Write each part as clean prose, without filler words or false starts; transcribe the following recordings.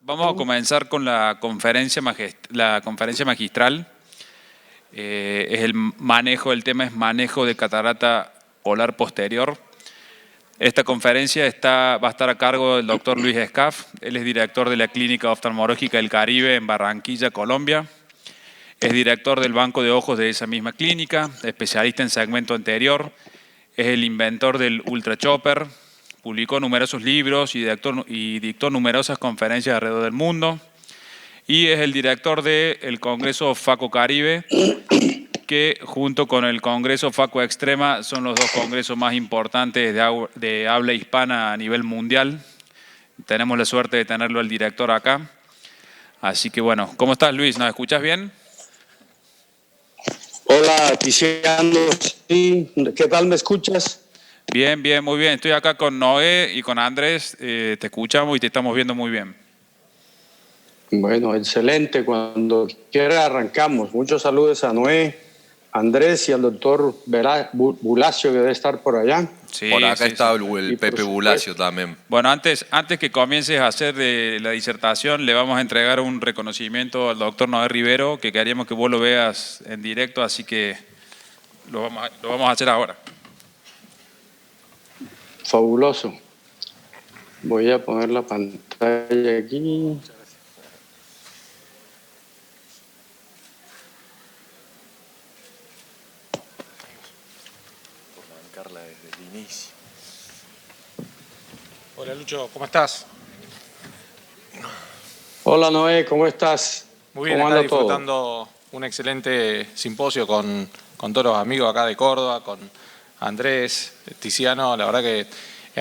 Vamos a comenzar con la conferencia magistral. El tema es manejo de catarata polar posterior. Esta conferencia va a estar a cargo del doctor Luis Escaf. Él es director de la Clínica Oftalmológica del Caribe en Barranquilla, Colombia. Es director del Banco de Ojos de esa misma clínica, especialista en segmento anterior. Es el inventor del Ultra Chopper. Publicó numerosos libros y dictó numerosas conferencias alrededor del mundo. Y es el director del Congreso FACO Caribe, que junto con el Congreso FACO Extrema son los dos congresos más importantes de habla hispana a nivel mundial. Tenemos la suerte de tenerlo el director acá. Así que bueno, ¿cómo estás, Luis? ¿Nos escuchas bien? Hola, Tiziano. Sí, ¿qué tal me escuchas? Bien, bien, muy bien. Estoy acá con Noé y con Andrés. Te escuchamos y te estamos viendo muy bien. Bueno, excelente. Cuando quiera arrancamos. Muchos saludos a Noé, Andrés y al doctor Bulacio, que debe estar por allá. Sí, por acá está el Pepe Bulacio también. Bueno, antes que comiences a hacer de la disertación, le vamos a entregar un reconocimiento al doctor Noé Rivero, que queríamos que vos lo veas en directo, así que lo vamos a hacer ahora. Fabuloso. Voy a poner la pantalla aquí. Arrancarla desde el inicio. Hola Lucho, ¿cómo estás? Hola Noé, ¿cómo estás? Muy bien, acá disfrutando un excelente simposio con todos los amigos acá de Córdoba, con Andrés, Tiziano. La verdad que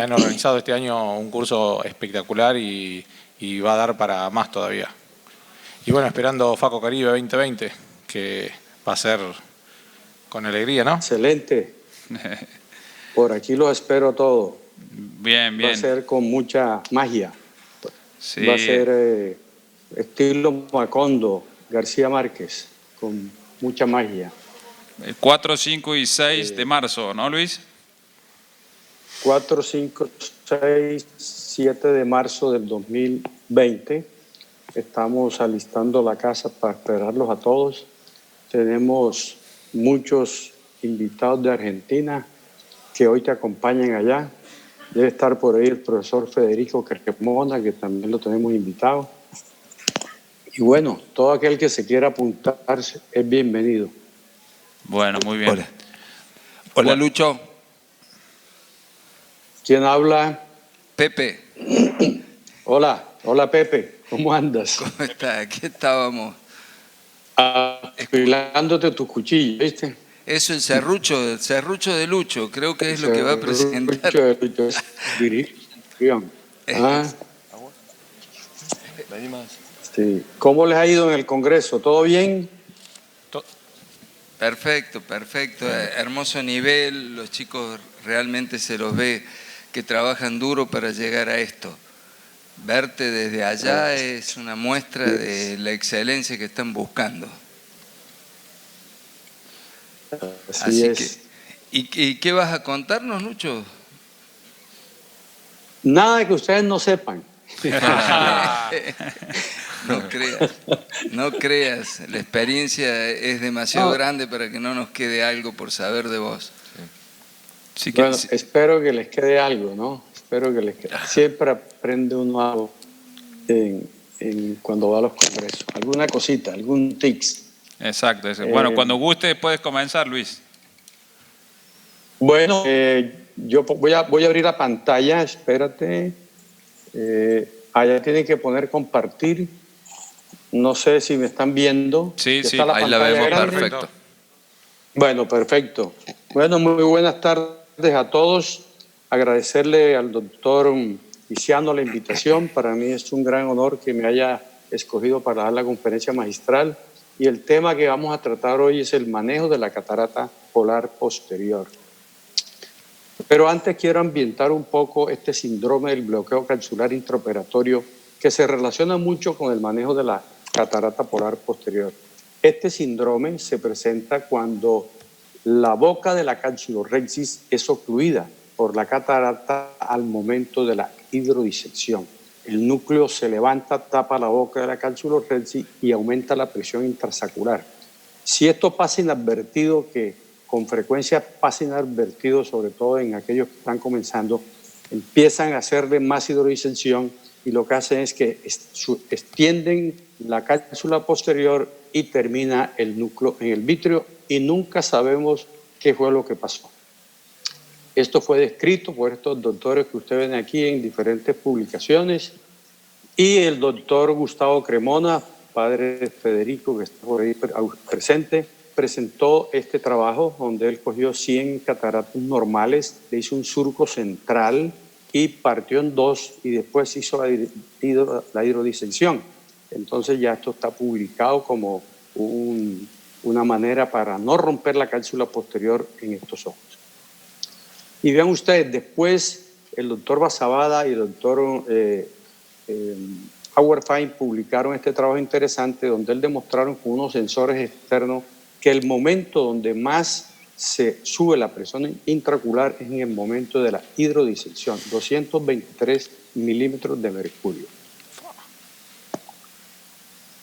han organizado este año un curso espectacular y va a dar para más todavía. Y bueno, esperando FACO Caribe 2020, que va a ser con alegría, ¿no? Excelente. Por aquí lo espero todo. Bien, bien. Va a ser con mucha magia. Sí. Va a ser estilo Macondo, García Márquez, con mucha magia. 4, 5 y 6 de marzo, ¿no, Luis? 4, 5, 6, 7 de marzo del 2020. Estamos alistando la casa para esperarlos a todos. Tenemos muchos invitados de Argentina que hoy te acompañan allá. Debe estar por ahí el profesor Federico Carquemona, que también lo tenemos invitado. Y bueno, todo aquel que se quiera apuntarse es bienvenido. Bueno, muy bien. Hola, bueno. Lucho. ¿Quién habla? Pepe. Hola Pepe, ¿cómo andas? ¿Cómo estás? Aquí estábamos. Afilándote tu cuchillo, ¿viste? Eso, el serrucho de Lucho, creo que es lo que va a presentar. Sí. ¿Cómo les ha ido en el Congreso? ¿Todo bien? Perfecto. Hermoso nivel. Los chicos realmente se los ve que trabajan duro para llegar a esto. Verte desde allá es una muestra de la excelencia que están buscando. Así es. ¿Y qué vas a contarnos, Lucho? Nada que ustedes no sepan. No creas. La experiencia es demasiado grande para que no nos quede algo por saber de vos. Sí, bueno, espero que les quede algo, ¿no? Espero que les quede. Siempre aprende uno algo cuando va a los congresos. Alguna cosita, algún tics. Exacto. Bueno, cuando guste puedes comenzar, Luis. Bueno, yo voy a abrir la pantalla, espérate. Allá tienen que poner compartir. No sé si me están viendo. Sí, ahí la vemos grande. Perfecto. Bueno, perfecto. Bueno, muy buenas tardes a todos. Agradecerle al doctor Tiziano la invitación. Para mí es un gran honor que me haya escogido para dar la conferencia magistral. Y el tema que vamos a tratar hoy es el manejo de la catarata polar posterior. Pero antes quiero ambientar un poco este síndrome del bloqueo capsular intraoperatorio que se relaciona mucho con el manejo de la catarata polar posterior. Este síndrome se presenta cuando la boca de la capsulorhexis es ocluida por la catarata al momento de la hidrodisección. el núcleo se levanta, tapa la boca de la cápsula Orexis y aumenta la presión intrasacular. Si esto pasa inadvertido, que con frecuencia pasa inadvertido, sobre todo en aquellos que están comenzando, empiezan a hacerle más hidrodistensión y lo que hacen es que extienden la cápsula posterior y termina el núcleo en el vítreo y nunca sabemos qué fue lo que pasó. Esto fue descrito por estos doctores que ustedes ven aquí en diferentes publicaciones y el doctor Gustavo Cremona, padre de Federico, que está por ahí presente, presentó este trabajo donde él cogió 100 cataratas normales, le hizo un surco central y partió en dos y después hizo la hidrodistensión. Entonces ya esto está publicado como una manera para no romper la cápsula posterior en estos ojos. Y vean ustedes, después el doctor Basabada y el doctor Howard Fine publicaron este trabajo interesante donde él demostraron con unos sensores externos que el momento donde más se sube la presión intraocular es en el momento de la hidrodisección, 223 milímetros de mercurio.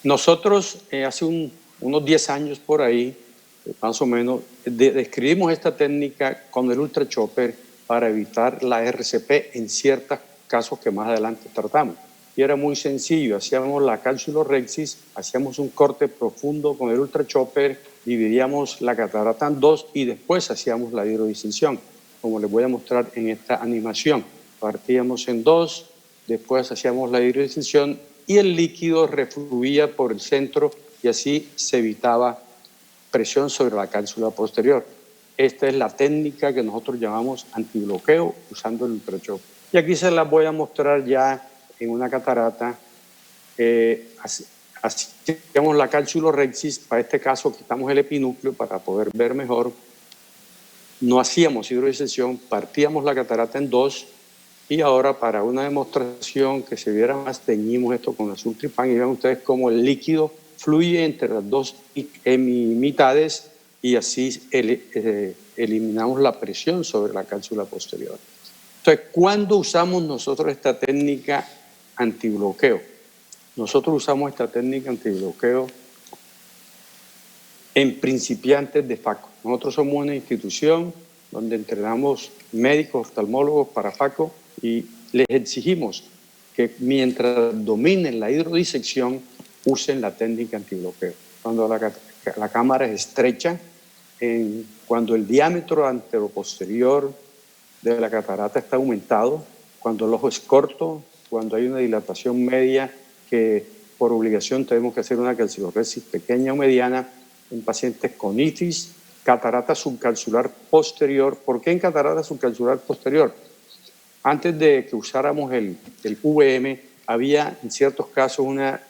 Nosotros hace unos 10 años por ahí, más o menos, describimos esta técnica con el Ultra Chopper para evitar la RCP en ciertos casos que más adelante tratamos. Y era muy sencillo, hacíamos la cápsula Orexis, hacíamos un corte profundo con el Ultra Chopper, dividíamos la catarata en dos y después hacíamos la hidrodisección, como les voy a mostrar en esta animación. Partíamos en dos, después hacíamos la hidrodisección y el líquido refluía por el centro y así se evitaba presión sobre la cápsula posterior. Esta es la técnica que nosotros llamamos antibloqueo usando el Ultra Chopper. Y aquí se las voy a mostrar ya en una catarata. Hacíamos la cápsula Orexis, para este caso quitamos el epinúcleo para poder ver mejor. No hacíamos hidrodisección, partíamos la catarata en dos y ahora para una demostración que se viera más teñimos esto con azul tripán y vean ustedes cómo el líquido fluye entre las dos mitades y así eliminamos la presión sobre la cápsula posterior. Entonces, ¿cuándo usamos nosotros esta técnica antibloqueo? Nosotros usamos esta técnica antibloqueo en principiantes de FACO. Nosotros somos una institución donde entrenamos médicos, oftalmólogos para FACO y les exigimos que mientras dominen la hidrodisección usen la técnica antibloqueo. Cuando la cámara es estrecha, cuando el diámetro anteroposterior de la catarata está aumentado, cuando el ojo es corto, cuando hay una dilatación media que por obligación tenemos que hacer una calciloresis pequeña o mediana en pacientes con itis, catarata subcapsular posterior. ¿Por qué en catarata subcapsular posterior? Antes de que usáramos el VM, había en ciertos casos una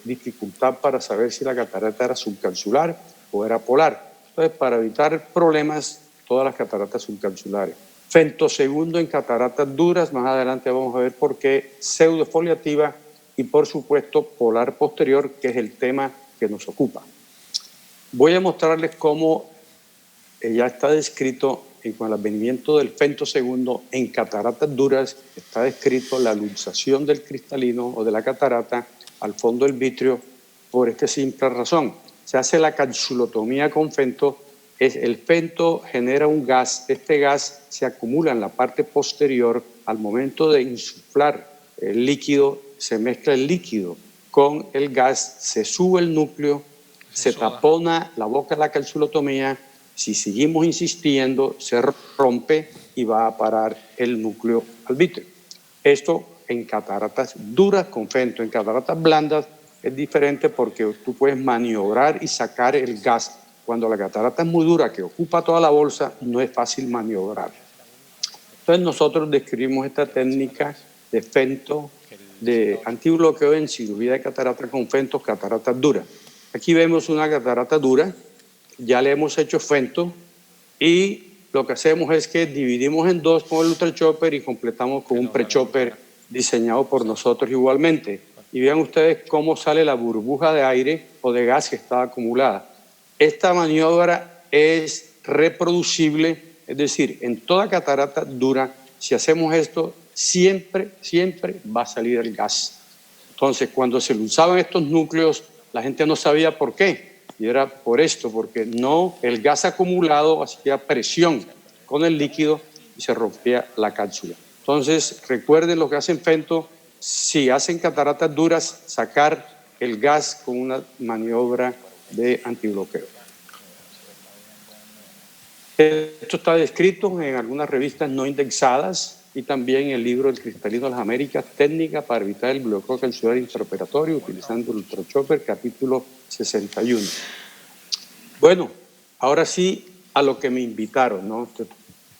dificultad para saber si la catarata era subcapsular o era polar. Entonces, para evitar problemas, todas las cataratas subcapsulares. Femtosegundo en cataratas duras, más adelante vamos a ver por qué, pseudofoliativa y por supuesto polar posterior, que es el tema que nos ocupa. Voy a mostrarles cómo ya está descrito con el advenimiento del femtosegundo en cataratas duras, está descrito la luxación del cristalino o de la catarata al fondo del vítreo por esta simple razón. Se hace la capsulotomía con femto, el femto genera un gas, este gas se acumula en la parte posterior al momento de insuflar el líquido, se mezcla el líquido con el gas, se sube el núcleo, se tapona la boca de la capsulotomía, si seguimos insistiendo se rompe y va a parar el núcleo al vítreo. Esto en cataratas duras con femto, en cataratas blandas es diferente porque tú puedes maniobrar y sacar el gas. Cuando la catarata es muy dura, que ocupa toda la bolsa, no es fácil maniobrar. Entonces nosotros describimos esta técnica de femto, de antibloqueo en cirugía de catarata con femto, cataratas duras. Aquí vemos una catarata dura, ya le hemos hecho femto y lo que hacemos es que dividimos en dos con el Ultra Chopper y completamos con un pre-chopper diseñado por nosotros igualmente. Y vean ustedes cómo sale la burbuja de aire o de gas que está acumulada. Esta maniobra es reproducible, es decir, en toda catarata dura, si hacemos esto, siempre va a salir el gas. Entonces, cuando se usaban estos núcleos, la gente no sabía por qué. Y era por esto, porque no, el gas acumulado hacía presión con el líquido y se rompía la cápsula. Entonces, recuerden los que hacen fento, si hacen cataratas duras, sacar el gas con una maniobra de antibloqueo. Esto está descrito en algunas revistas no indexadas y también en el libro El cristalino de las Américas, técnica para evitar el bloqueo calcular intraoperatorio utilizando el ultrachopper, capítulo 61. Bueno, ahora sí a lo que me invitaron, ¿no? De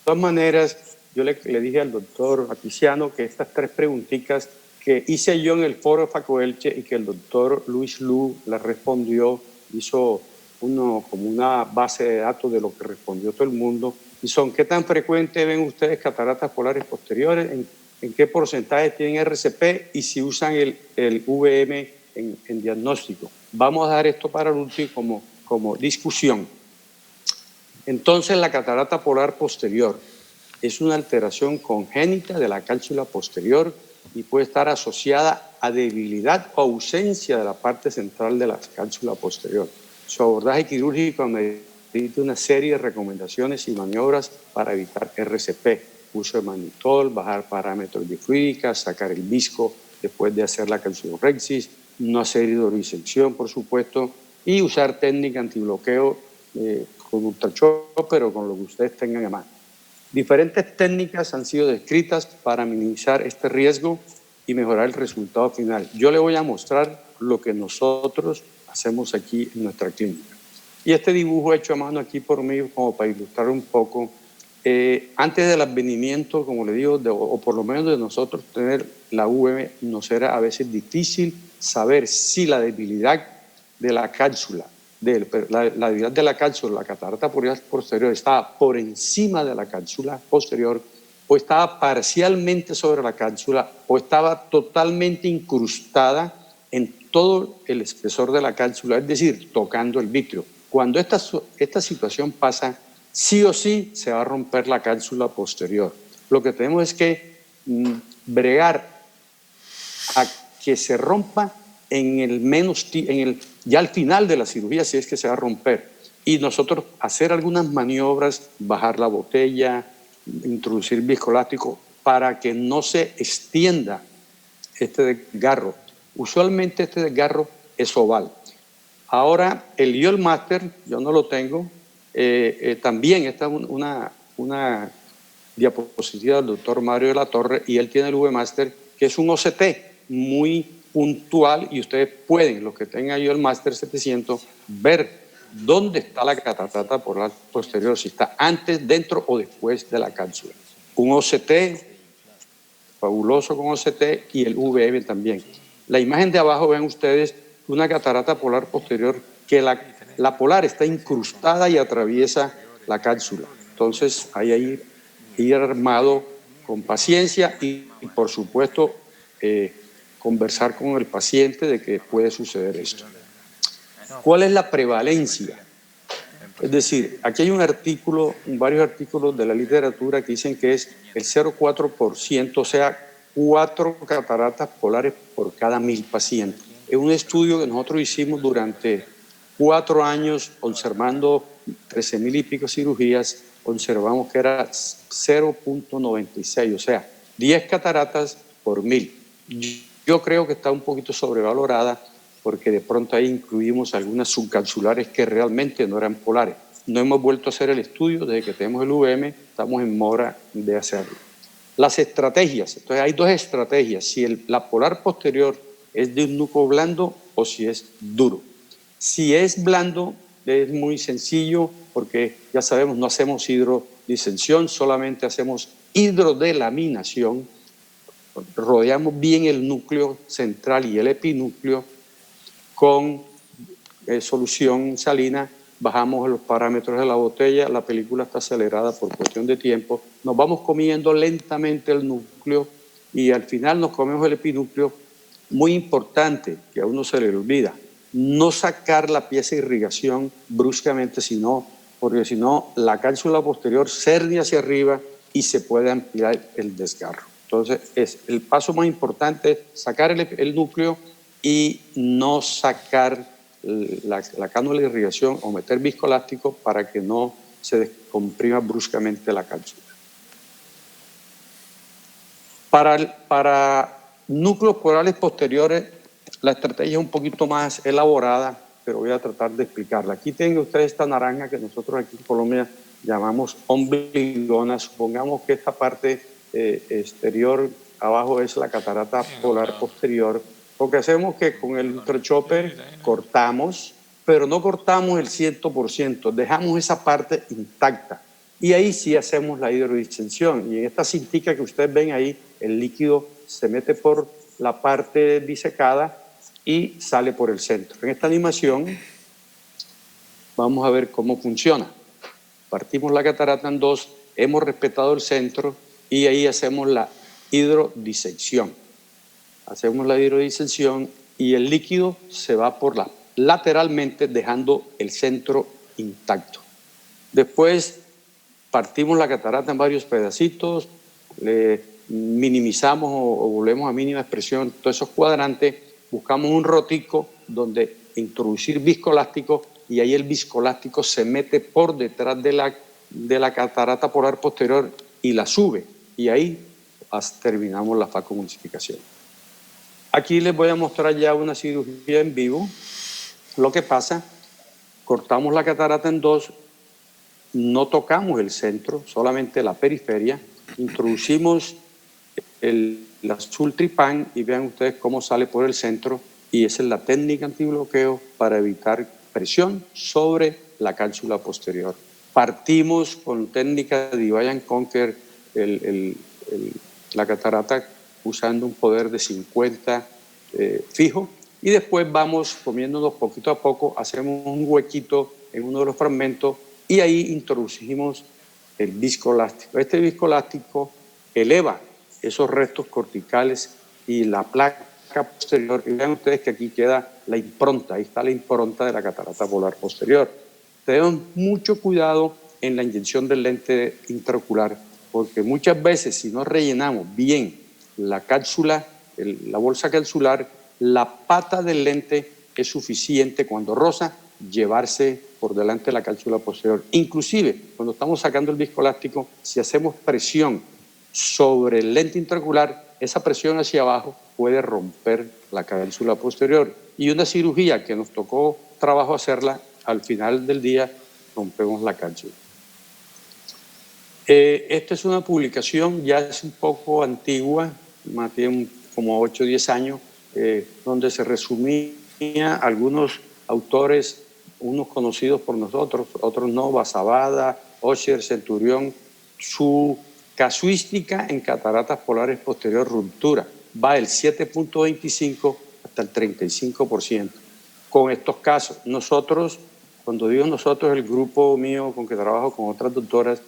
todas maneras, yo le dije al doctor Aticiano que estas 3 preguntitas que hice yo en el foro de Facoelche y que el doctor Luis Lu las respondió, hizo como una base de datos de lo que respondió todo el mundo, y son: ¿qué tan frecuente ven ustedes cataratas polares posteriores? ¿En qué porcentaje tienen RCP? Y si usan el VM en diagnóstico. Vamos a dar esto para el último como discusión. Entonces, la catarata polar posterior es una alteración congénita de la cápsula posterior y puede estar asociada a debilidad o ausencia de la parte central de la cápsula posterior. Su abordaje quirúrgico medita una serie de recomendaciones y maniobras para evitar RCP, uso de mannitol, bajar parámetros de fluídica, sacar el visco después de hacer la calciorrexis, no hacer hidrodisección, por supuesto, y usar técnica antibloqueo con ultrachopper, pero con lo que ustedes tengan a mano. Diferentes técnicas han sido descritas para minimizar este riesgo y mejorar el resultado final. Yo le voy a mostrar lo que nosotros hacemos aquí en nuestra clínica. Y este dibujo hecho a mano aquí por mí, como para ilustrar un poco, antes del advenimiento, como le digo, o por lo menos de nosotros tener la VM, nos era a veces difícil saber si la debilidad de la cápsula, la debilidad de la cápsula, la catarata posterior, estaba por encima de la cápsula posterior, o estaba parcialmente sobre la cápsula, o estaba totalmente incrustada en todo el espesor de la cápsula, es decir, tocando el vítreo. Cuando esta situación pasa, sí o sí se va a romper la cápsula posterior. Lo que tenemos es que bregar a que se rompa ya al final de la cirugía, si es que se va a romper. Y nosotros hacer algunas maniobras, bajar la botella, introducir viscoelástico para que no se extienda este desgarro. Usualmente este desgarro es oval. Ahora, el IOL Master, yo no lo tengo, también está una diapositiva del doctor Mario de la Torre, y él tiene el V Master, que es un OCT muy puntual, y ustedes pueden, los que tengan IOL Master 700, ver dónde está la catarata polar posterior, si está antes, dentro o después de la cápsula. Un OCT fabuloso con OCT y el VM también. La imagen de abajo, ven ustedes una catarata polar posterior que la polar está incrustada y atraviesa la cápsula. Entonces hay ir armado con paciencia y por supuesto conversar con el paciente de que puede suceder esto. ¿Cuál es la prevalencia? Es decir, aquí hay varios artículos de la literatura que dicen que es el 0,4%, o sea, 4 cataratas polares por cada 1000 pacientes. Es un estudio que nosotros hicimos durante 4 años, observando 13,000 y pico cirugías, observamos que era 0,96, o sea, 10 cataratas por 1000. Yo creo que está un poquito sobrevalorada, porque de pronto ahí incluimos algunas subcapsulares que realmente no eran polares. No hemos vuelto a hacer el estudio desde que tenemos el VM, estamos en mora de hacerlo. Las estrategias, entonces hay 2 estrategias, si la polar posterior es de un núcleo blando o si es duro. Si es blando es muy sencillo, porque ya sabemos, no hacemos hidrodisección, solamente hacemos hidrodelaminación, rodeamos bien el núcleo central y el epinúcleo con solución salina, bajamos los parámetros de la botella, la película está acelerada por cuestión de tiempo, nos vamos comiendo lentamente el núcleo y al final nos comemos el epinúcleo. Muy importante, que a uno se le olvida, no sacar la pieza de irrigación bruscamente, porque si no la cápsula posterior se hernia hacia arriba y se puede ampliar el desgarro. Entonces, el paso más importante es sacar el núcleo y no sacar la cánula de irrigación o meter viscoelástico para que no se descomprima bruscamente la cápsula. Para núcleos porales posteriores, la estrategia es un poquito más elaborada, pero voy a tratar de explicarla. Aquí tienen ustedes esta naranja que nosotros aquí en Colombia llamamos ombligona. Supongamos que esta parte exterior abajo es la catarata polar posterior. Lo que hacemos es que con el ultrachopper cortamos, pero no cortamos el 100%, dejamos esa parte intacta. Y ahí sí hacemos la hidrodistensión. Y en esta cintica que ustedes ven ahí, el líquido se mete por la parte disecada y sale por el centro. En esta animación vamos a ver cómo funciona. Partimos la catarata en dos, hemos respetado el centro y ahí hacemos la hidrodisección. Hacemos la hidrodisección y el líquido se va por lateralmente dejando el centro intacto. Después partimos la catarata en varios pedacitos, le minimizamos o volvemos a mínima expresión todos esos cuadrantes, buscamos un rotico donde introducir viscoelástico y ahí el viscoelástico se mete por detrás de la catarata polar posterior y la sube y ahí terminamos la facomulsificación. Aquí les voy a mostrar ya una cirugía en vivo. Lo que pasa, cortamos la catarata en dos, no tocamos el centro, solamente la periferia, introducimos la Sultripan y vean ustedes cómo sale por el centro y esa es la técnica antibloqueo para evitar presión sobre la cápsula posterior. Partimos con técnica de Divide and Conquer la catarata usando un poder de 50 fijo y después vamos comiéndonos poquito a poco, hacemos un huequito en uno de los fragmentos y ahí introducimos el viscoelástico. Este viscoelástico eleva esos restos corticales y la placa posterior. Y vean ustedes que aquí queda la impronta, ahí está la impronta de la catarata polar posterior. Tengan mucho cuidado en la inyección del lente intraocular, porque muchas veces si no rellenamos bien la cápsula, la bolsa capsular, la pata del lente es suficiente cuando roza llevarse por delante de la cápsula posterior. Inclusive, cuando estamos sacando el viscoelástico, si hacemos presión sobre el lente intraocular, esa presión hacia abajo puede romper la cápsula posterior. Y una cirugía que nos tocó trabajo hacerla, al final del día rompemos la cápsula. Esta es una publicación, ya es un poco antigua, tiene como 8 o 10 años, donde se resumía algunos autores, unos conocidos por nosotros, otros no, Basabada, Osher, Centurión, su casuística en cataratas polares posterior ruptura va del 7.25 hasta el 35%. Con estos casos, nosotros, cuando digo nosotros, el grupo mío con que trabajo con otras doctoras,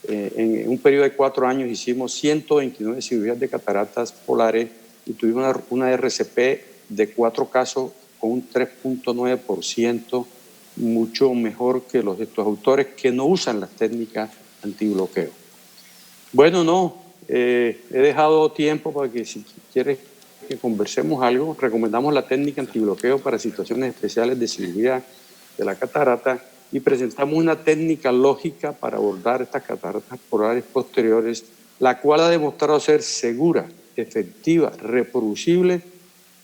en un periodo de 4 años hicimos 129 cirugías de cataratas polares y tuvimos una RCP de 4 casos con un 3.9%, mucho mejor que los de estos autores que no usan las técnicas antibloqueo. Bueno, no, he dejado tiempo para que si quieres que conversemos algo, recomendamos la técnica antibloqueo para situaciones especiales de cirugía de la catarata y presentamos una técnica lógica para abordar estas cataratas polares posteriores, la cual ha demostrado ser segura, efectiva, reproducible,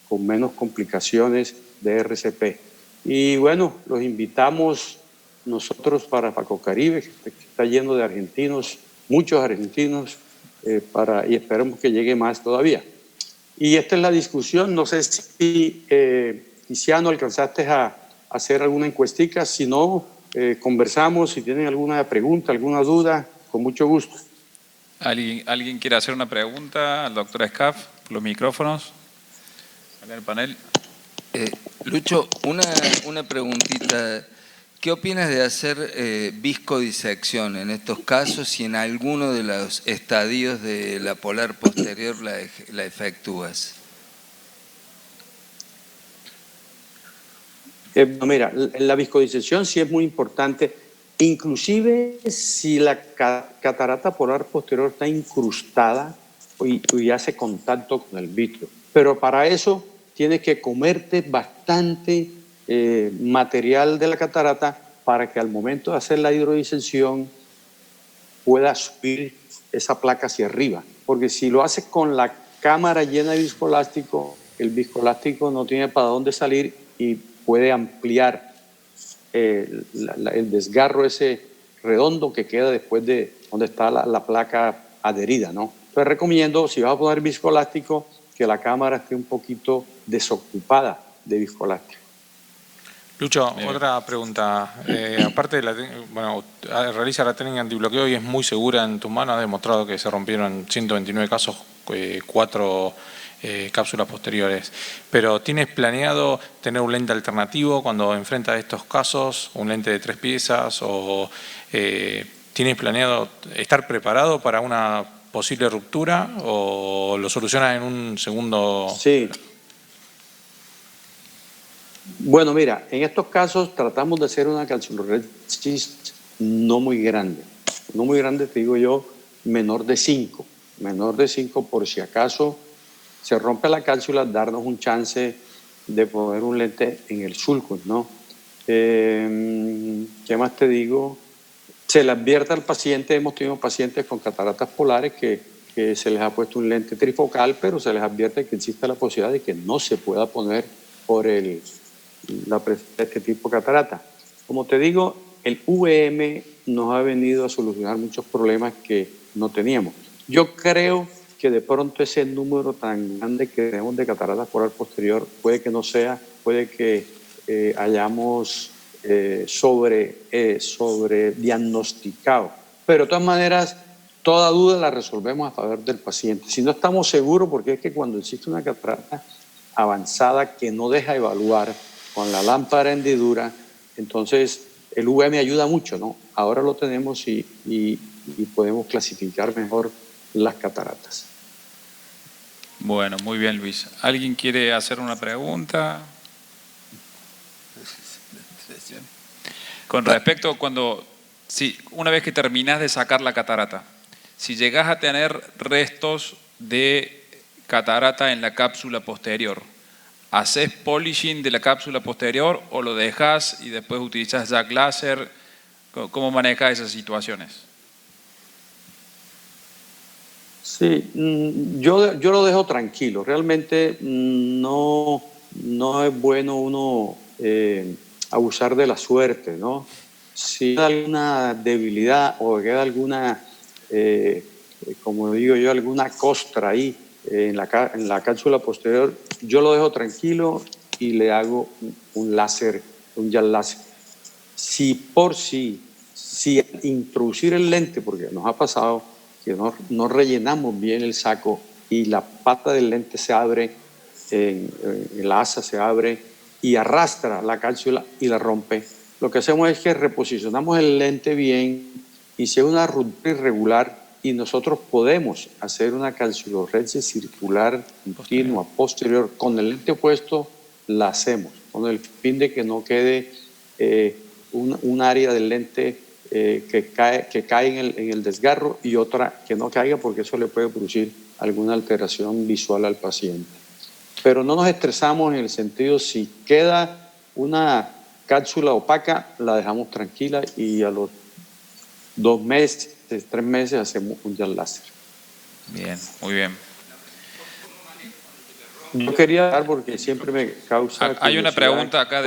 con menos complicaciones de RCP. Y bueno, los invitamos nosotros para Facocaribe, que está lleno de argentinos, muchos argentinos, y esperemos que llegue más todavía. Y esta es la discusión, no sé si, Tiziano, alcanzaste a hacer alguna encuestica, si no, conversamos, si tienen alguna pregunta, alguna duda, con mucho gusto. ¿Alguien quiere hacer una pregunta al doctor Scaff? Los micrófonos. Acá en el panel. Lucho, una preguntita. ¿Qué opinas de hacer viscodisección en estos casos y en alguno de los estadios de la polar posterior la efectúas? Mira, la viscodisección sí es muy importante, inclusive si la catarata polar posterior está incrustada y hace contacto con el vitrio. Pero para eso tienes que comerte bastante material de la catarata para que al momento de hacer la hidrodisensión pueda subir esa placa hacia arriba. Porque si lo haces con la cámara llena de viscoelástico, el viscoelástico no tiene para dónde salir y puede ampliar el desgarro ese redondo que queda después de donde está la placa adherida, ¿no? Entonces recomiendo, si vas a poner viscoelástico, que la cámara esté un poquito desocupada de viscoelástico. Lucho, otra pregunta. Aparte de realiza la técnica antibloqueo y es muy segura en tus manos. Has demostrado que se rompieron en 129 casos 4 cápsulas posteriores. Pero ¿tienes planeado tener un lente alternativo cuando enfrentas estos casos? ¿Un lente de 3 piezas? ¿O tienes planeado estar preparado para una posible ruptura? ¿O lo solucionas en un segundo? Sí. Bueno, mira, en estos casos tratamos de hacer una calciloresis no muy grande. No muy grande, te digo yo, menor de 5. Menor de 5 por si acaso se rompe la cápsula, darnos un chance de poner un lente en el sulcus, ¿no? ¿Qué más te digo? Se le advierte al paciente, hemos tenido pacientes con cataratas polares que se les ha puesto un lente trifocal, pero se les advierte que existe la posibilidad de que no se pueda poner por este tipo de catarata. Como te digo, el UVM nos ha venido a solucionar muchos problemas que no teníamos. Yo creo que de pronto ese número tan grande que tenemos de catarata polar posterior puede que no sea, puede que hayamos sobre diagnosticado. Pero de todas maneras, toda duda la resolvemos a favor del paciente. Si no estamos seguros, porque es que cuando existe una catarata avanzada que no deja evaluar con la lámpara hendidura, entonces el UVM ayuda mucho, ¿no? Ahora lo tenemos y podemos clasificar mejor las cataratas. Bueno, muy bien, Luis. ¿Alguien quiere hacer una pregunta? Con respecto a una vez que terminas de sacar la catarata, si llegas a tener restos de catarata en la cápsula posterior, ¿haces polishing de la cápsula posterior o lo dejas y después utilizas jack láser? ¿Cómo manejas esas situaciones? Sí, yo lo dejo tranquilo. Realmente no es bueno uno abusar de la suerte, ¿no? Si queda alguna debilidad o queda alguna, como digo yo, alguna costra ahí en la cápsula posterior, yo lo dejo tranquilo y le hago un láser, un jack láser. Si introducir el lente, porque nos ha pasado que no rellenamos bien el saco y la pata del lente se abre, la asa se abre y arrastra la cápsula y la rompe. Lo que hacemos es que reposicionamos el lente bien y si es una ruptura irregular y nosotros podemos hacer una calciloresis circular continua posterior con el lente puesto, la hacemos con el fin de que no quede un área del lente que cae en el desgarro y otra que no caiga, porque eso le puede producir alguna alteración visual al paciente. Pero no nos estresamos en el sentido, si queda una cápsula opaca, la dejamos tranquila y a los 2 meses, 3 meses hacemos un jack láser. Bien, muy bien. Yo quería dar, porque siempre me causa... Hay una pregunta acá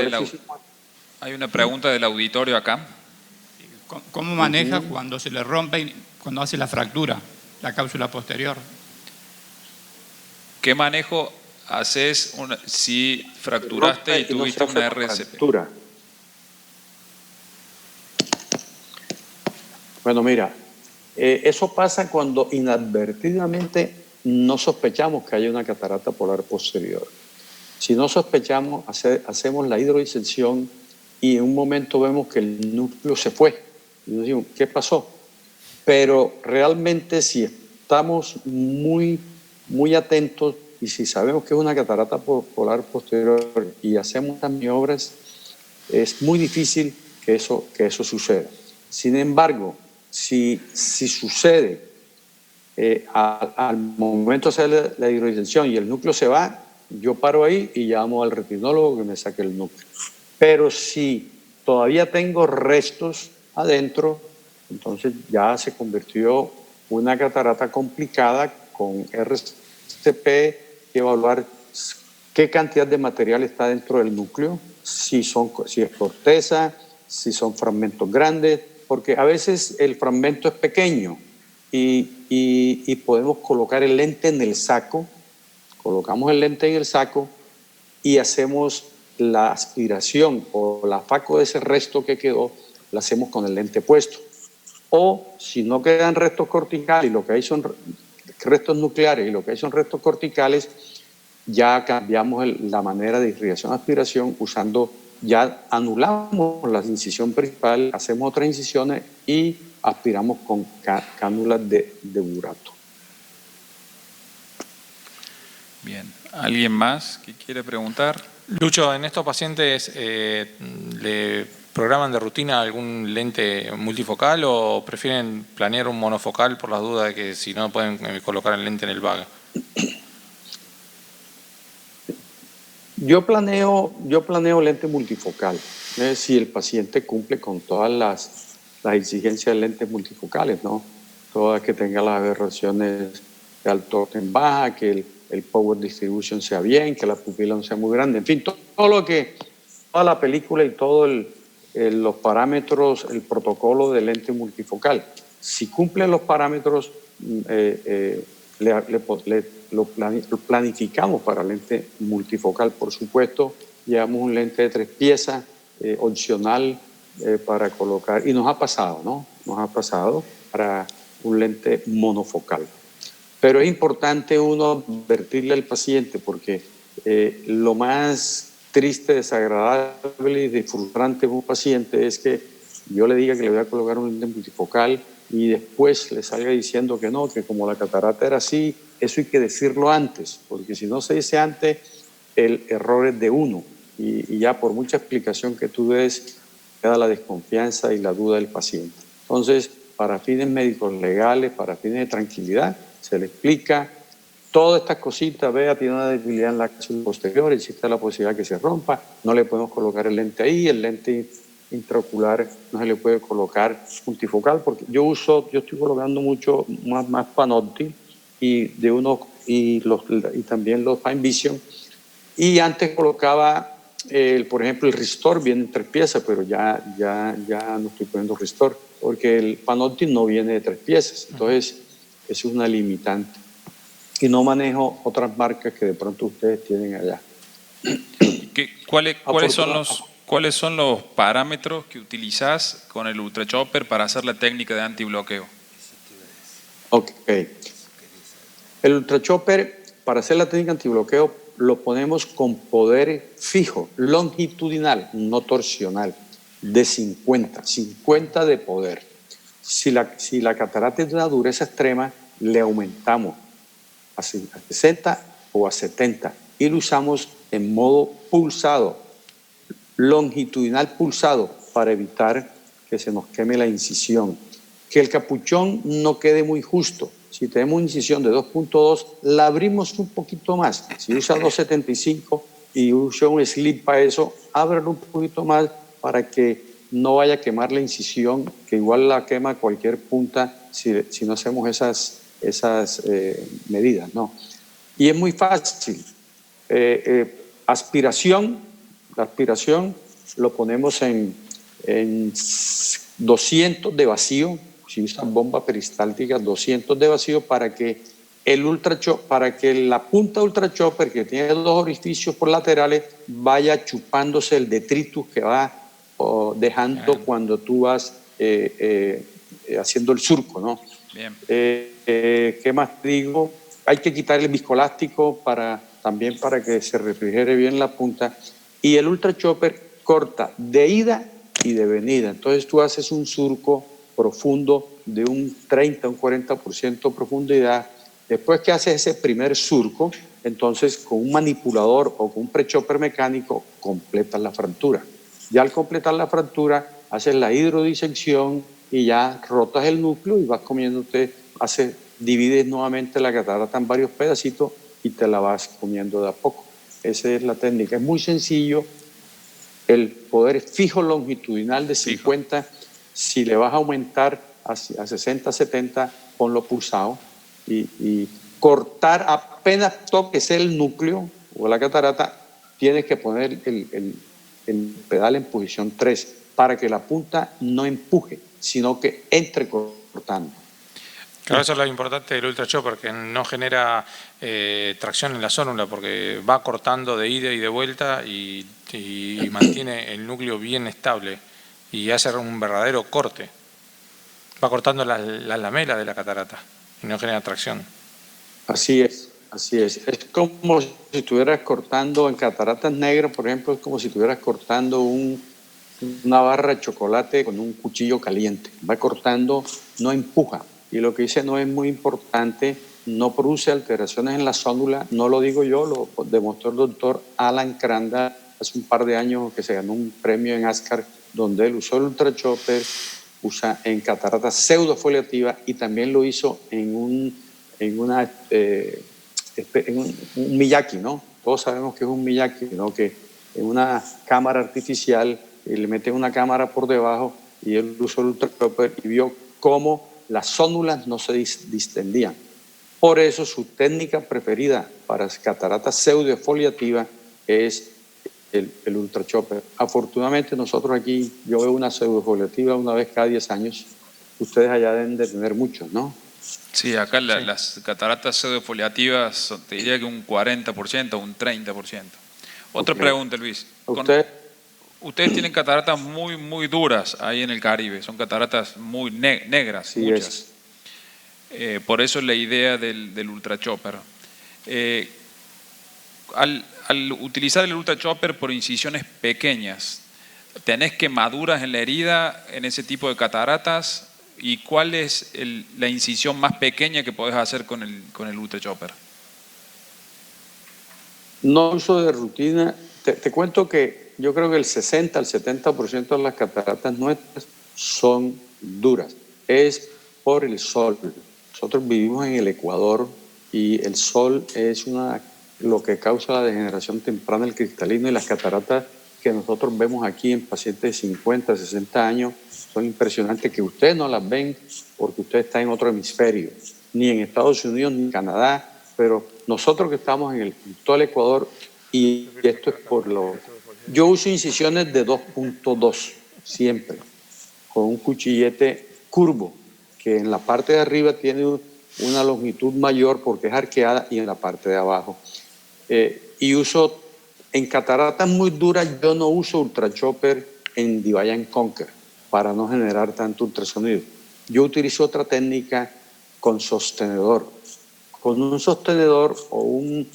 hay una pregunta del auditorio acá. ¿Cómo maneja cuando se le rompe, cuando hace la fractura, la cápsula posterior? ¿Qué manejo haces si fracturaste y tuviste una RCP? Bueno, mira, eso pasa cuando inadvertidamente no sospechamos que haya una catarata polar posterior. Si no sospechamos, hacemos la hidrodisensión y en un momento vemos que el núcleo se fue. Y nos decimos, ¿qué pasó? Pero realmente si estamos muy atentos y si sabemos que es una catarata polar posterior y hacemos estas maniobras, es muy difícil que eso suceda. Sin embargo, si sucede al momento de hacer la hidrodisección y el núcleo se va, yo paro ahí y llamo al retinólogo que me saque el núcleo. Pero si todavía tengo restos adentro, entonces ya se convirtió una catarata complicada con RCP, que evaluar qué cantidad de material está dentro del núcleo, si es corteza, si son fragmentos grandes, porque a veces el fragmento es pequeño y podemos colocar el lente en el saco, colocamos el lente en el saco y hacemos la aspiración o la faco de ese resto que quedó, la hacemos con el lente puesto. O si no quedan restos corticales y lo que hay son restos nucleares y lo que hay son restos corticales, ya cambiamos la manera de irrigación-aspiración usando, ya anulamos la incisión principal, hacemos otras incisiones y aspiramos con cánulas de burato. Bien, ¿alguien más que quiere preguntar? Lucho, ¿en estos pacientes le programan de rutina algún lente multifocal o prefieren planear un monofocal por las dudas de que si no pueden colocar el lente en el VAG? Yo planeo lente multifocal, si el paciente cumple con todas las exigencias de lentes multifocales, ¿no? Todas, que tenga las aberraciones de alto en baja, que el power distribution sea bien, que la pupila no sea muy grande, en fin, toda la película y todos los parámetros, el protocolo de lente multifocal. Si cumple los parámetros, lo planificamos para lente multifocal. Por supuesto, llevamos un lente de 3 piezas opcional para colocar, y nos ha pasado, ¿no? Nos ha pasado para un lente monofocal. Pero es importante uno advertirle al paciente, porque lo más triste, desagradable y frustrante de un paciente es que yo le diga que le voy a colocar un lente multifocal y después le salga diciendo que no, que como la catarata era así. Eso hay que decirlo antes, porque si no se dice antes, el error es de uno. Y ya por mucha explicación que tú des, queda la desconfianza y la duda del paciente. Entonces, para fines médicos legales, para fines de tranquilidad, se le explica todas estas cositas. Vea, tiene una debilidad en la cápsula posterior, existe la posibilidad que se rompa, no le podemos colocar el lente ahí, el lente intraocular no se le puede colocar multifocal, porque yo estoy colocando mucho más Panopti y también los Fine Vision, y antes colocaba por ejemplo el Restore, viene en 3 piezas, pero ya no estoy poniendo Restore porque el Panopti no viene de 3 piezas, entonces eso es una limitante, y no manejo otras marcas que de pronto ustedes tienen allá. ¿Cuáles son los parámetros que utilizás con el ultrachopper para hacer la técnica de antibloqueo? Ok. El ultrachopper, para hacer la técnica antibloqueo, lo ponemos con poder fijo, longitudinal, no torsional, de 50 de poder. Si la catarata es de una dureza extrema, le aumentamos a 60 o a 70 y lo usamos en modo pulsado, longitudinal pulsado, para evitar que se nos queme la incisión. Que el capuchón no quede muy justo. Si tenemos una incisión de 2.2, la abrimos un poquito más. Si usa 2.75 y usa un slip para eso, ábrelo un poquito más para que no vaya a quemar la incisión, que igual la quema cualquier punta si no hacemos esas medidas, ¿no? Y es muy fácil. Aspiración, la aspiración lo ponemos en 200 de vacío. Si usan bomba peristáltica, 200 de vacío, para que la punta ultrachopper, que tiene 2 orificios por laterales, vaya chupándose el detritus que va dejando cuando tú vas haciendo el surco, ¿no? Bien. ¿Qué más digo? Hay que quitar el viscoelástico también para que se refrigere bien la punta, y el ultrachopper corta de ida y de venida. Entonces tú haces un surco profundo de un 30, un 40% de profundidad. Después que haces ese primer surco, entonces con un manipulador o con un prechopper mecánico completas la fractura. Ya al completar la fractura, haces la hidrodisección y ya rotas el núcleo y vas comiéndote, haces divides nuevamente la catarata en varios pedacitos y te la vas comiendo de a poco. Esa es la técnica. Es muy sencillo. El poder fijo longitudinal de 50, si le vas a aumentar a 60, 70, ponlo pulsado y cortar apenas toques el núcleo o la catarata, tienes que poner el pedal en posición 3 para que la punta no empuje, sino que entre cortando. Claro, eso es lo importante del Ultra Chopper, que no genera tracción en la zónula, porque va cortando de ida y de vuelta y mantiene el núcleo bien estable y hace un verdadero corte. Va cortando la lamela de la catarata y no genera tracción. Así es, así es. Es como si estuvieras cortando en cataratas negras, por ejemplo, es como si estuvieras cortando una barra de chocolate con un cuchillo caliente. Va cortando, no empuja. Y lo que dice no es muy importante, no produce alteraciones en la zónula, no lo digo yo, lo demostró el doctor Alan Crandall hace un par de años, que se ganó un premio en ASCAR, donde él usó el Ultra Chopper, usa en catarata pseudofoliativa y también lo hizo en un Miyake, ¿no? Todos sabemos que es un Miyake, ¿no? Que en una cámara artificial le meten una cámara por debajo y él usó el Ultra Chopper y vio cómo las zónulas no se distendían. Por eso su técnica preferida para cataratas pseudofoliativa es el Ultra Chopper. Afortunadamente nosotros aquí, yo veo una pseudofoliativa una vez cada 10 años. Ustedes allá deben de tener muchos, ¿no? Sí, acá las cataratas pseudofoliativas, te diría que un 40%, un 30%. Otra pregunta, Luis. Ustedes tienen cataratas muy, muy duras ahí en el Caribe, son cataratas muy negras, sí, muchas. Por eso la idea del Ultra Chopper. Al utilizar el Ultra Chopper por incisiones pequeñas, ¿tenés quemaduras en la herida en ese tipo de cataratas? ¿Y cuál es la incisión más pequeña que podés hacer con el Ultra Chopper? No uso de rutina. Te cuento que yo creo que el 60 al 70% de las cataratas nuestras son duras. Es por el sol. Nosotros vivimos en el Ecuador y el sol es lo que causa la degeneración temprana del cristalino, y las cataratas que nosotros vemos aquí en pacientes de 50, 60 años son impresionantes, que ustedes no las ven porque usted está en otro hemisferio, ni en Estados Unidos ni en Canadá, pero nosotros que estamos en todo el Ecuador, y esto es por yo uso incisiones de 2.2 siempre, con un cuchillete curvo, que en la parte de arriba tiene una longitud mayor porque es arqueada, y en la parte de abajo. Y uso, en cataratas muy duras, yo no uso Ultra Chopper en Divide and Conquer para no generar tanto ultrasonido. Yo utilizo otra técnica con sostenedor. Con un sostenedor o un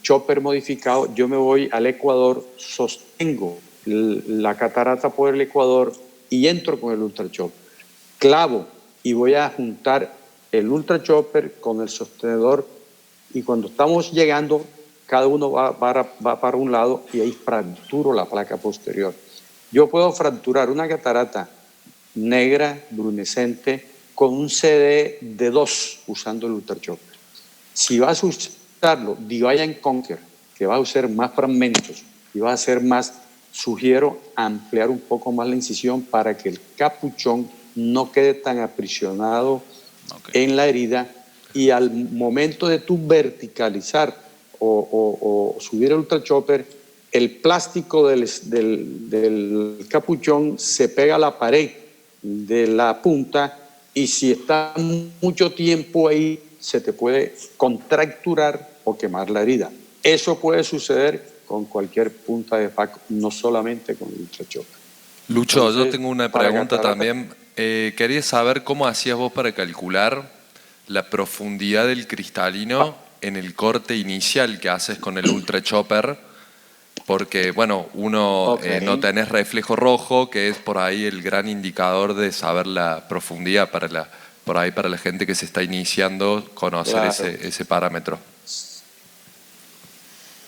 chopper modificado, yo me voy al Ecuador, sostengo la catarata por el Ecuador y entro con el Ultra Chopper. Clavo y voy a juntar el Ultra Chopper con el sostenedor, y cuando estamos llegando, cada uno va para un lado y ahí fracturo la placa posterior. Yo puedo fracturar una catarata negra, brunescente, con un CD de 2 usando el Ultra Chopper. Si vas a usarlo Divide and Conquer, que va a usar más fragmentos y va a ser más, sugiero ampliar un poco más la incisión para que el capuchón no quede tan aprisionado en la herida, y al momento de tú verticalizar o subir el Ultra Chopper, el plástico del capuchón se pega a la pared de la punta, y si está mucho tiempo ahí se te puede contracturar o quemar la herida. Eso puede suceder con cualquier punta de FAC, no solamente con el Ultra Chopper. Lucho, entonces, yo tengo una pregunta también. Quería saber cómo hacías vos para calcular la profundidad del cristalino en el corte inicial que haces con el Ultra Chopper, porque bueno, no tenés reflejo rojo, que es por ahí el gran indicador de saber la profundidad para la gente que se está iniciando, conocer ese parámetro.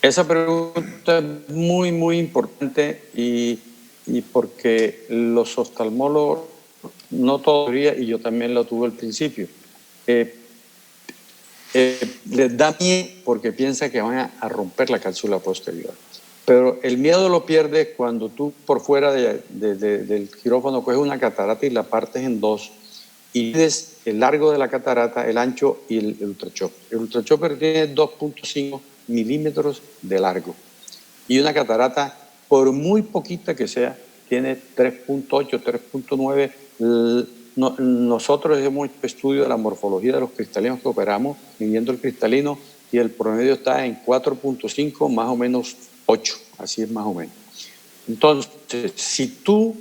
Esa pregunta es muy, muy importante, y porque los oftalmólogos, no todavía, y yo también lo tuve al principio, les da miedo porque piensa que van a romper la cápsula posterior. Pero el miedo lo pierdes cuando tú por fuera del quirófano coges una catarata y la partes en dos y mides el largo de la catarata, el ancho y el ultrachopper. El ultrachopper tiene 2.5 milímetros de largo y una catarata, por muy poquita que sea, tiene 3.8, 3.9. Nosotros hemos hecho estudio de la morfología de los cristalinos que operamos, midiendo el cristalino, y el promedio está en 4.5, más o menos 8, así es más o menos. Entonces, si tú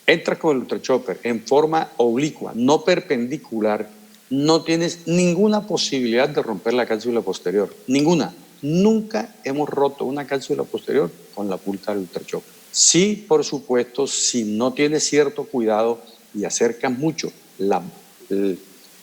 entras con el ultrachopper en forma oblicua, no perpendicular, no tienes ninguna posibilidad de romper la cápsula posterior, ninguna. Nunca hemos roto una cápsula posterior con la punta del ultrachopper. Sí, por supuesto, si no tienes cierto cuidado y acercas mucho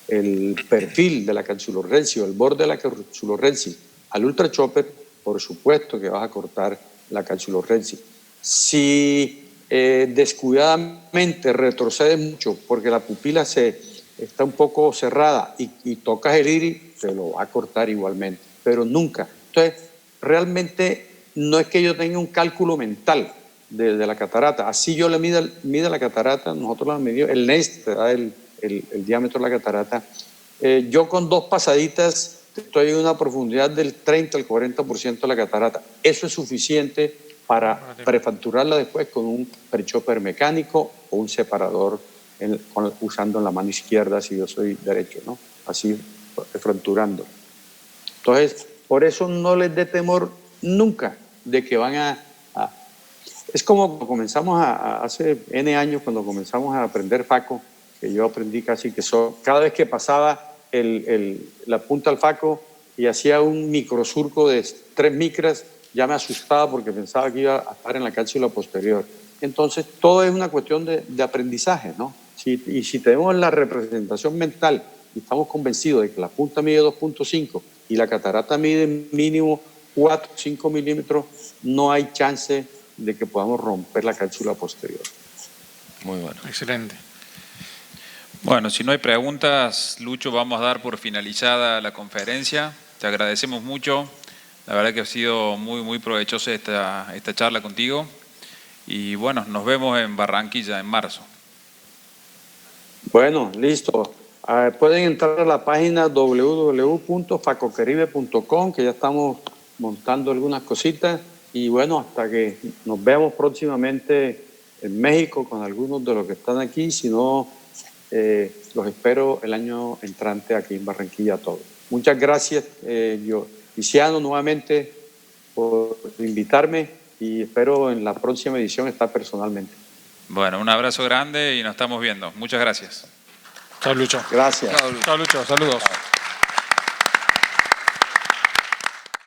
el perfil de la capsulorrhexis o el borde de la capsulorrhexis al ultrachopper, por supuesto que vas a cortar la capsulorrhexis. Si descuidadamente retrocedes mucho porque la pupila está un poco cerrada y tocas el iris, te lo va a cortar igualmente, pero nunca. Entonces, realmente no es que yo tenga un cálculo mental de la catarata. Así yo le mido la catarata, nosotros la medimos, el NES te da el diámetro de la catarata. Yo con 2 pasaditas estoy en una profundidad del 30 al 40% de la catarata. Eso es suficiente para prefacturarla después con un prechopper mecánico o un separador usando la mano izquierda si yo soy derecho, ¿no? Así fracturando. Entonces, por eso no les dé temor nunca de que van a... Es como cuando comenzamos hace N años, cuando comenzamos a aprender FACO, que yo aprendí casi que cada vez que pasaba la punta al FACO y hacía un microsurco de 3 micras, ya me asustaba porque pensaba que iba a estar en la cápsula posterior. Entonces, todo es una cuestión de aprendizaje, ¿no? Y si tenemos la representación mental y estamos convencidos de que la punta mide 2.5 y la catarata mide mínimo 4 o 5 milímetros, no hay chance de que podamos romper la cápsula posterior. Muy bueno. Excelente. Bueno, si no hay preguntas, Lucho, vamos a dar por finalizada la conferencia. Te agradecemos mucho. La verdad que ha sido muy, muy provechosa esta charla contigo. Y bueno, nos vemos en Barranquilla en marzo. Bueno, listo. Pueden entrar a la página www.facocaribe.com, que ya estamos montando algunas cositas. Y bueno, hasta que nos veamos próximamente en México con algunos de los que están aquí. Si no, los espero el año entrante aquí en Barranquilla a todos. Muchas gracias, Luciano, nuevamente por invitarme y espero en la próxima edición estar personalmente. Bueno, un abrazo grande y nos estamos viendo. Muchas gracias. Chao, Lucho. Gracias. Chao, Lucho. Saludos.